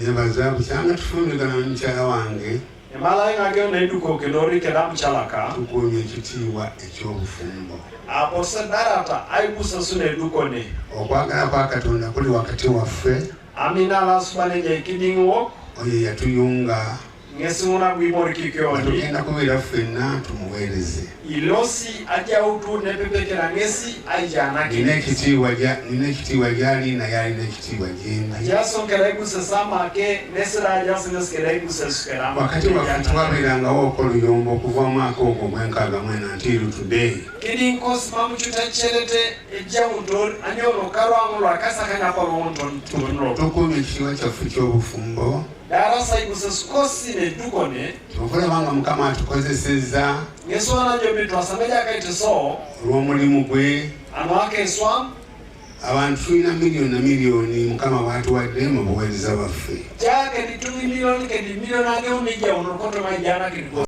Yebaza bukyanga tufumigana n'omukyala wange. Emala ngage onenduko kelori kedamu chalaka. Tukumye ekitiibwa eky'obufumbo. Aposa darata ayibusa sune dukone. Okwagala kwa Katonda kuli wakati waffe. Amina lasubane je kidingo. Oye yatuyunga. Ngesuna gwimorikikoni. Tugenda kubeera ffenna tumuweereze. Ilosi ajja utu nepepekera ngesi ajanaki. Nina ekitiibwa gyali naye alina ekitiibwa gyendi. Ajasonkera igusa samake nesera ajasonkera igusa sukera. Wakati waffe twabeerangawo okoluyombo okuva mu mwaka ogwo gw'enkaaga until today. Kidi nkosi mamuchuta cherete ejjawuto anyolo karwangu lwakasakanya kwa lonton tunno. Tukuumye ekitiibwa kyaffe ky'obufumbo. Darasa igusa sukosi ne dukone. Tukulabanga Mukama atukozesezza. Ngesona njo bitwasameja kaite so. Olw'omulimu gwe. Anwake swam. Abantu tulina miliyoni na miliyoni Mukama bw'atuwadde mu buweereza baffe. Jake ditumi milioni kedi milioni age umija unokoto majana kidi.